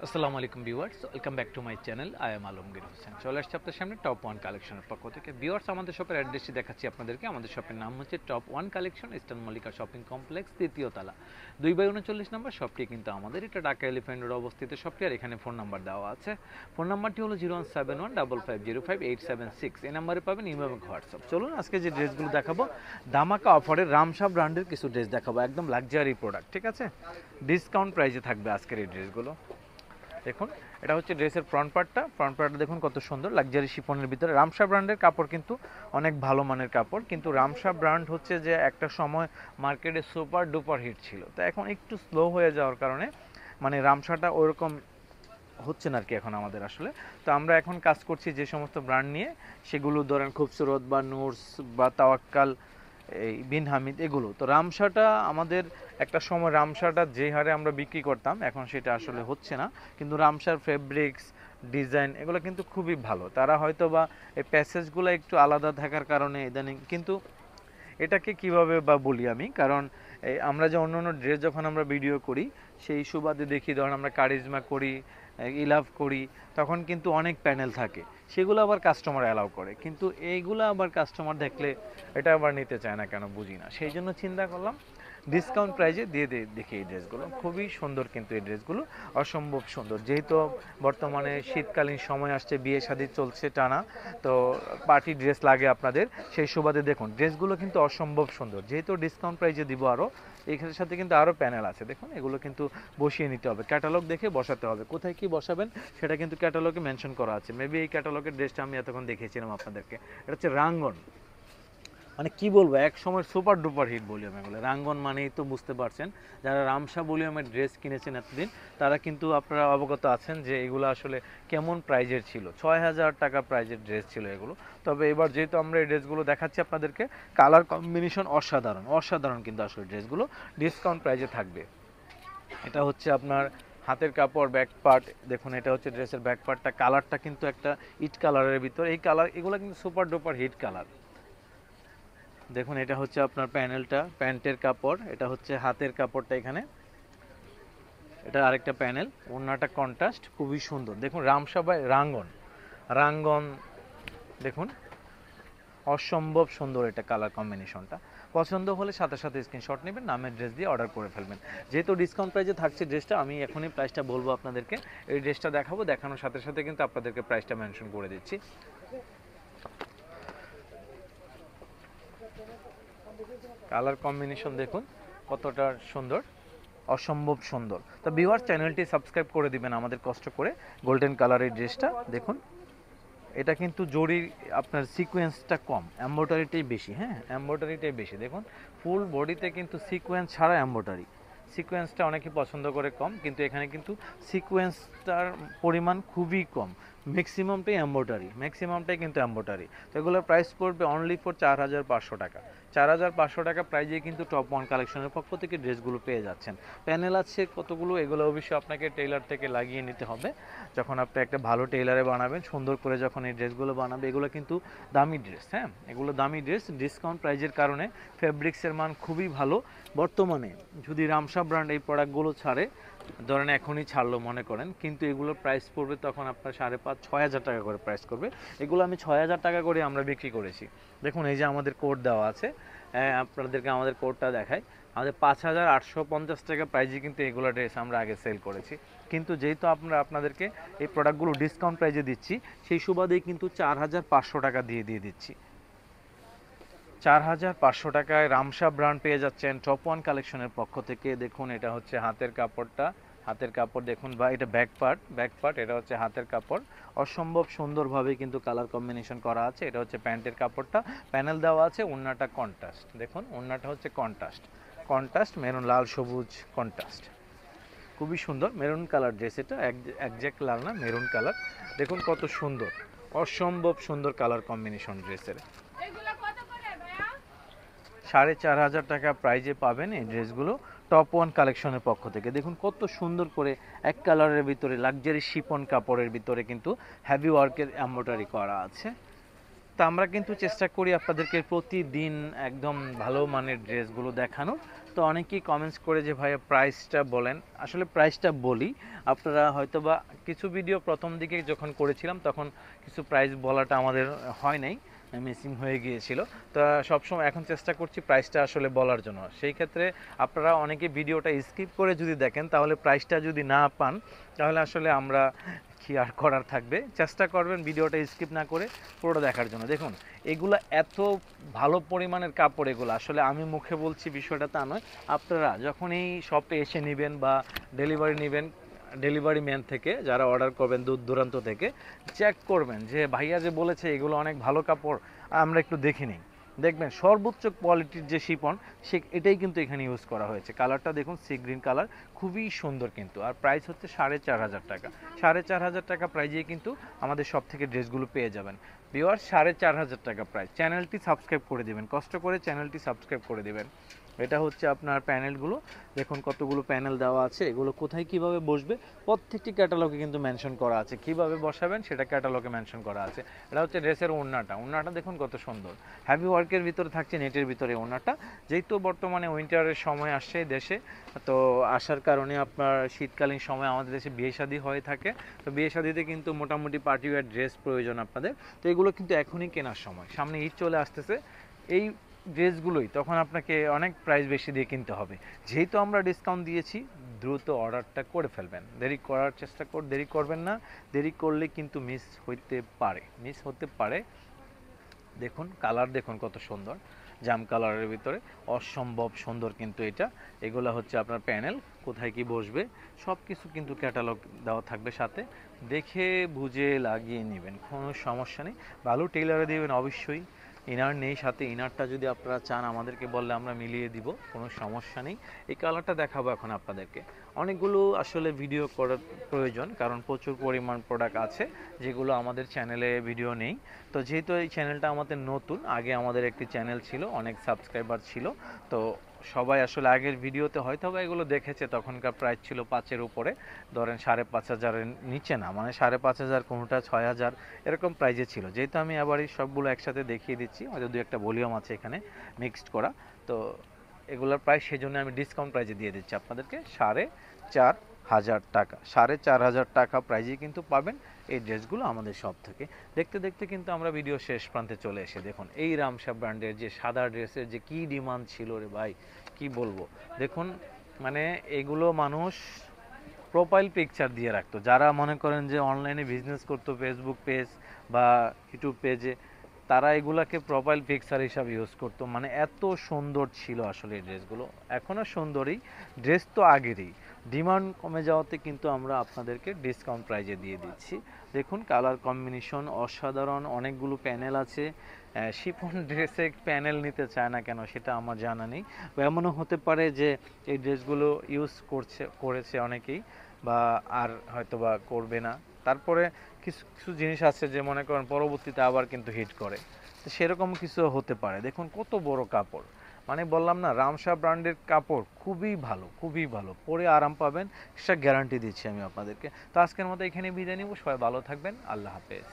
আসসালামু আলাইকুম viewers, welcome back to my channel. I am Alamgir Hossain. চলে আসছে আপনার সামনে টপ ওয়ান কালেকশনের পক্ষ থেকে। ভিউয়ার্স, আমাদের শপের অ্যাড্রেসটি দেখাচ্ছি আপনাদেরকে। আমাদের শপের নাম হচ্ছে top one collection, eastern Mallika shopping complex, তৃতীয় তলা, 2/39 নম্বর শপটি কিন্তু আমাদের। এটা ঢাকা এলিফ্যান্ট রোডে অবস্থিত শপটি, আর এখানে ফোন নাম্বার দেওয়া আছে। ফোন নাম্বারটি হলো 017155055876। এই নাম্বারে পাবেন ইমেল এবং হোয়াটসঅ্যাপ। চলুন আজকে যে ড্রেসগুলো দেখাবো, ধামাকা অফারের রামশা ব্র্যান্ডের কিছু ড্রেস দেখাবো, একদম লাক্সারি প্রোডাক্ট, ঠিক আছে? ডিসকাউন্ট প্রাইসে থাকবে আজকের এই ড্রেসগুলো। দেখুন, এটা হচ্ছে ড্রেসের ফ্রন্ট পার্টটা দেখুন কত সুন্দর, লাক্সারি শিফনের ভিতরে। রামশা ব্র্যান্ডের কাপড় কিন্তু অনেক ভালো মানের কাপড়, কিন্তু রামশা ব্র্যান্ড হচ্ছে যে একটা সময় মার্কেটে সুপার ডুপার হিট ছিল, তো এখন একটু স্লো হয়ে যাওয়ার কারণে মানে রামশাটা ওরকম হচ্ছে না আর কি এখন আমাদের আসলে। তো আমরা এখন কাজ করছি যে সমস্ত ব্র্যান্ড নিয়ে, সেগুলো ধরেন খুবসুরত বা নুরস বা তাওয়াক্কাল, এই বিন হামিদ, এগুলো। তো রামশাটা আমাদের একটা সময় রামশাটা যে হারে আমরা বিক্রি করতাম, এখন সেটা আসলে হচ্ছে না। কিন্তু রামশার ফেব্রিক্স, ডিজাইন এগুলো কিন্তু খুবই ভালো। তারা হয়তো বা এই প্যাসেজগুলো একটু আলাদা থাকার কারণে ইদানিং, কিন্তু এটাকে কিভাবে বা বলি আমি, কারণ আমরা যে অন্য অন্য ড্রেস যখন আমরা ভিডিও করি, সেই সুবাদে দেখি, ধরুন আমরা কারিজমা করি, ইলাভ করি, তখন কিন্তু অনেক প্যানেল থাকে, সেগুলো আবার কাস্টমার অ্যালাউ করে, কিন্তু এইগুলো আবার কাস্টমার দেখলে এটা আবার নিতে চায় না, কেন বুঝি না। সেই জন্য চিন্তা করলাম ডিসকাউন্ট প্রাইজে দিয়ে দেখি এই ড্রেসগুলো। খুবই সুন্দর কিন্তু এই ড্রেসগুলো, অসম্ভব সুন্দর। যেহেতু বর্তমানে শীতকালীন সময় আসছে, বিয়ে শাদী চলছে টানা, তো পার্টি ড্রেস লাগে আপনাদের, সেই সুবাদে দেখুন ড্রেসগুলো কিন্তু অসম্ভব সুন্দর। যেহেতু ডিসকাউন্ট প্রাইজে দিব আরও, এখানের সাথে কিন্তু আরও প্যানেল আছে, দেখুন এগুলো কিন্তু বসিয়ে নিতে হবে, ক্যাটালগ দেখে বসাতে হবে। কোথায় কি বসাবেন সেটা কিন্তু ক্যাটালগে মেনশন করা আছে। মেবি এই ক্যাটালগের ড্রেসটা আমি এতক্ষণ দেখিয়েছিলাম আপনাদেরকে। এটা হচ্ছে রাঙ্গন, মানে কি বলবো, এক সময় সুপার ডুপার হিট ভলিউম এগুলো। রাঙ্গন মানেই তো বুঝতে পারছেন, যারা রামশা ভলিউমের ড্রেস কিনেছেন এতদিন, তারা কিন্তু আপনারা অবগত আছেন যে এগুলো আসলে কেমন প্রাইজের ছিল। 6,000 টাকা প্রাইজের ড্রেস ছিল এগুলো। তবে এবার যেহেতু আমরা এই ড্রেসগুলো দেখাচ্ছি আপনাদেরকে, কালার কম্বিনেশন অসাধারণ অসাধারণ, কিন্তু আসলে ড্রেসগুলো ডিসকাউন্ট প্রাইজে থাকবে। এটা হচ্ছে আপনার হাতের কাপড়, ব্যাক পার্ট দেখুন, এটা হচ্ছে ড্রেসের ব্যাক পার্টটা। কালারটা কিন্তু একটা ইট কালারের ভিতর, এই কালার এগুলো কিন্তু সুপার ডুপার হিট কালার। দেখুন, এটা হচ্ছে আপনার প্যানেলটা, প্যান্টের কাপড়, এটা হচ্ছে হাতের কাপড়টা এখানে, এটা আরেকটা প্যানেল। ওড়নাটা কন্ট্রাস্ট, খুবই সুন্দর। দেখুন রামশা বাই রাঙ্গন, রাঙ্গন দেখুন, অসম্ভব সুন্দর এটা কালার কম্বিনেশনটা। পছন্দ হলে সাথে সাথে স্ক্রিনশট নেবেন, নামের ড্রেস দিয়ে অর্ডার করে ফেলবেন। যেহেতু ডিসকাউন্ট প্রাইসে থাকছে ড্রেসটা, আমি এখনই প্রাইসটা বলবো আপনাদেরকে। এই ড্রেসটা দেখাবো, দেখানোর সাথে সাথে কিন্তু আপনাদেরকে প্রাইসটা মেনশন করে দিচ্ছি। কালার কম্বিনেশন দেখুন কতটা সুন্দর, অসম্ভব সুন্দর। তো ভিউয়ার, চ্যানেলটি সাবস্ক্রাইব করে দিবেন আমাদের কষ্ট করে। গোল্ডেন কালারের ড্রেসটা দেখুন, এটা কিন্তু জরি আপনার সিকোয়েন্সটা কম, এমব্রয়ডারিটাই বেশি। হ্যাঁ, এমব্রয়ডারিটাই বেশি। দেখুন ফুল বডিতে কিন্তু সিকোয়েন্স ছাড়া এমব্রয়ডারি। সিকোয়েন্সটা অনেকে পছন্দ করে কম, কিন্তু এখানে কিন্তু সিকোয়েন্সটার পরিমাণ খুবই কম, ম্যাক্সিমামটাই এমব্রয়ডারি, ম্যাক্সিমামটাই কিন্তু এমব্রয়ডারি। তো এগুলোর প্রাইস পড়বে অনলি ফর 4,500 টাকা। 4,500 টাকা প্রাইজে কিন্তু টপ ওয়ান কালেকশনের পক্ষ থেকে ড্রেসগুলো পেয়ে যাচ্ছেন। প্যানেল আছে কতগুলো, এগুলো অবশ্যই আপনাকে টেইলার থেকে লাগিয়ে নিতে হবে। যখন আপনি একটা ভালো টেইলারে বানাবেন, সুন্দর করে যখন এই ড্রেসগুলো বানাবে, এগুলো কিন্তু দামি ড্রেস। হ্যাঁ, এগুলো দামি ড্রেস, ডিসকাউন্ট প্রাইজের কারণে ফেব্রিক্সের মান খুবই ভালো। বর্তমানে যদি রামশা ব্র্যান্ড এই প্রোডাক্টগুলো ছাড়ে, ধরেন এখনই ছাড়লো মনে করেন, কিন্তু এগুলোর প্রাইস পড়বে তখন আপনার 5,500-6,000 টাকা করে প্রাইস করবে। এগুলো আমি 6,000 টাকা করে আমরা বিক্রি করেছি। দেখুন এই যে আমাদের কোড দেওয়া আছে, আপনাদেরকে আমাদের কোডটা দেখাই। আমাদের 5,850 টাকা প্রাইজে কিন্তু এগুলো ড্রেস আমরা আগে সেল করেছি, কিন্তু যেহেতু আমরা আপনাদেরকে এই প্রোডাক্টগুলো ডিসকাউন্ট প্রাইজে দিচ্ছি, সেই সুবাদেই কিন্তু 4,500 টাকা দিয়ে দিচ্ছি। 4,500 টাকায় রামশা ব্র্যান্ড পেয়ে যাচ্ছেন টপ ওয়ান কালেকশনের পক্ষ থেকে। দেখুন এটা হচ্ছে হাতের কাপড়টা, হাতের কাপড় দেখুন, বা এটা ব্যাক পার্ট, এটা হচ্ছে হাতের কাপড়। অসম্ভব সুন্দরভাবে কিন্তু কালার কম্বিনেশন করা আছে। এটা হচ্ছে প্যান্টের কাপড়টা, প্যানেল দেওয়া আছে। ওড়নাটা কন্ট্রাস্ট, দেখুন ওড়নাটা হচ্ছে কন্ট্রাস্ট মেরুন লাল সবুজ কন্ট্রাস্ট, খুবই সুন্দর মেরুন কালার ড্রেস। এটা একজ্যাক্ট লাল না, মেরুন কালার। দেখুন কত সুন্দর, অসম্ভব সুন্দর কালার কম্বিনেশন ড্রেসের। 4,500 টাকা প্রাইজে পাবেন এই ড্রেসগুলো টপ ওয়ান কালেকশনের পক্ষ থেকে। দেখুন কত সুন্দর করে এক কালারের ভিতরে লাক্সারি শিফন কাপড়ের ভিতরে কিন্তু হেভি ওয়ার্কের এমব্রয়ডারি করা আছে। তো আমরা কিন্তু চেষ্টা করি আপনাদেরকে প্রতিদিন একদম ভালো মানের ড্রেসগুলো দেখানো। তো অনেকেই কমেন্টস করে যে ভাইয়া প্রাইসটা বলেন, আসলে প্রাইসটা বলি, আপনারা হয়তোবা কিছু ভিডিও প্রথম দিকে যখন করেছিলাম তখন কিছু প্রাইস বলাটা আমাদের হয় নাই, মিসিং হয়ে গিয়েছিল। তো সবসময় এখন চেষ্টা করছি প্রাইসটা আসলে বলার জন্য। সেই ক্ষেত্রে আপনারা অনেকে ভিডিওটা স্কিপ করে যদি দেখেন তাহলে প্রাইসটা যদি না পান তাহলে আসলে আমরা কি আর করার থাকবে। চেষ্টা করবেন ভিডিওটা স্কিপ না করে পুরোটা দেখার জন্য। দেখুন এগুলো এত ভালো পরিমাণের কাপড়, এগুলো আসলে আমি মুখে বলছি বিষয়টা তা নয়। আপনারা যখন এই শপে এসে নেবেন বা ডেলিভারি নেবেন, ডেলিভারি ম্যান থেকে যারা অর্ডার করবেন দূর দূরান্ত থেকে, চেক করবেন যে ভাইয়া যে বলেছে এগুলো অনেক ভালো কাপড়, আমরা একটু দেখে নিই। দেখবেন সর্বোচ্চ কোয়ালিটির যে শিপন এটাই কিন্তু এখানে ইউজ করা হয়েছে। কালারটা দেখুন সি গ্রিন কালার, খুবই সুন্দর কিন্তু। আর প্রাইস হচ্ছে 4,500 টাকা। 4,500 টাকা প্রাইজে কিন্তু আমাদের সব থেকে ড্রেসগুলো পেয়ে যাবেন। ভিউয়ার 4,500 টাকা প্রাইস। চ্যানেলটি সাবস্ক্রাইব করে দিবেন, কষ্ট করে চ্যানেলটি সাবস্ক্রাইব করে দিবেন। এটা হচ্ছে আপনার প্যানেলগুলো, দেখুন কতগুলো প্যানেল দেওয়া আছে, এগুলো কোথায় কিভাবে বসবে প্রত্যেকটি ক্যাটালগে কিন্তু মেনশন করা আছে, কিভাবে বসাবেন সেটা ক্যাটালগে মেনশন করা আছে। এটা হচ্ছে ড্রেসের ওড়নাটা, ওড়নাটা দেখুন কত সুন্দর, হ্যাভি ওয়ার্কের ভিতরে থাকছে, নেটের ভিতরে ওড়নাটা। যেহেতু বর্তমানে উইন্টারের সময় আসছে দেশে, তো আসার কারণে আপনার শীতকালীন সময় আমাদের দেশে বিয়ে শাদী হয়ে থাকে, তো বিয়ে শাদীতে কিন্তু মোটামুটি পার্টি ওয়্যার ড্রেস প্রয়োজন আপনাদের। তো এগুলো কিন্তু এখনই কেনার সময়, সামনে ঈদ চলে আসতেছে, এই ড্রেসগুলোই তখন আপনাকে অনেক প্রাইস বেশি দিয়ে কিনতে হবে। যেহেতু আমরা ডিসকাউন্ট দিয়েছি, দ্রুত অর্ডারটা করে ফেলবেন, দেরি করবেন না, দেরি করলে কিন্তু মিস হতে পারে। দেখুন কালার দেখুন কত সুন্দর, জাম কালারের ভিতরে অসম্ভব সুন্দর কিন্তু এটা। এগুলো হচ্ছে আপনার প্যানেল, কোথায় কি বসবে সব কিছু কিন্তু ক্যাটালগ দেওয়া থাকবে সাথে, দেখে বুঝে লাগিয়ে নেবেন, কোনো সমস্যা নেই। ভালো টেইলারে দিবেন অবশ্যই। ইনার নেই সাথে, ইনারটা যদি আপনারা চান আমাদেরকে বললে আমরা মিলিয়ে দিব, কোনো সমস্যা নেই। এই কালারটা দেখাবো এখন আপনাদেরকে। অনেকগুলো আসলে ভিডিও করার প্রয়োজন, কারণ প্রচুর পরিমাণ প্রোডাক্ট আছে যেগুলো আমাদের চ্যানেলে ভিডিও নেই। তো যেহেতু এই চ্যানেলটা আমাদের নতুন, আগে আমাদের একটি চ্যানেল ছিল, অনেক সাবস্ক্রাইবার ছিল, তো সবাই আসলে আগের ভিডিওতে হয়তো বা এগুলো দেখেছে, তখনকার প্রাইস ছিল 5-এর উপরে, ধরেন 5,500-এর নিচে না, মানে 5,500, কোনোটা 6,000 এরকম প্রাইজে ছিল। যেহেতু আমি আবার এই সবগুলো একসাথে দেখিয়ে দিচ্ছি, হয়তো দু একটা ভলিউম আছে এখানে মিক্সড করা, তো এগুলোর প্রাইস সেই জন্য আমি ডিসকাউন্ট প্রাইজে দিয়ে দিচ্ছি আপনাদেরকে 4,500 টাকা। 4,500 টাকা প্রাইজে কিন্তু পাবেন এই ড্রেসগুলো আমাদের সব থেকে। দেখতে দেখতে কিন্তু আমরা ভিডিও শেষ প্রান্তে চলে এসে, দেখুন এই রামসা ব্র্যান্ডের যে সাদা ড্রেসের যে কি ডিমান্ড ছিল রে ভাই, কি বলবো। দেখুন মানে এগুলো মানুষ প্রোফাইল পিকচার দিয়ে রাখতো, যারা মনে করেন যে অনলাইনে বিজনেস করতো ফেসবুক পেজ বা ইউটিউব পেজে, তারা এগুলাকে প্রোফাইল পিকচার হিসাবে ইউজ করতো। মানে এত সুন্দর ছিল আসলে এই ড্রেসগুলো, এখনও সুন্দরই, ড্রেস তো আগেরই, ডিমান্ড কমে যাওয়াতে কিন্তু আমরা আপনাদেরকে ডিসকাউন্ট প্রাইজে দিয়ে দিচ্ছি। দেখুন কালার কম্বিনেশন অসাধারণ, অনেকগুলো প্যানেল আছে। শিফন ড্রেসে প্যানেল নিতে চায় না কেন সেটা আমার জানা নেই, বা এমনও হতে পারে যে এই ড্রেসগুলো ইউজ করেছে অনেকেই, বা আর হয়তো বা করবে না। তারপরে কিছু কিছু জিনিস আছে যে মনে করেন পরবর্তীতে আবার কিন্তু হিট করে, তো সেরকম কিছু হতে পারে। দেখুন কত বড় কাপড়, মানে বললাম না রামসা ব্র্যান্ডের কাপড় খুবই ভালো, খুবই ভালো, পরে আরাম পাবেন, সেটা গ্যারান্টি দিচ্ছি আমি আপনাদেরকে। তো আজকের মতো এখানে বিদায় নিব, সবাই ভালো থাকবেন, আল্লাহ হাফেজ।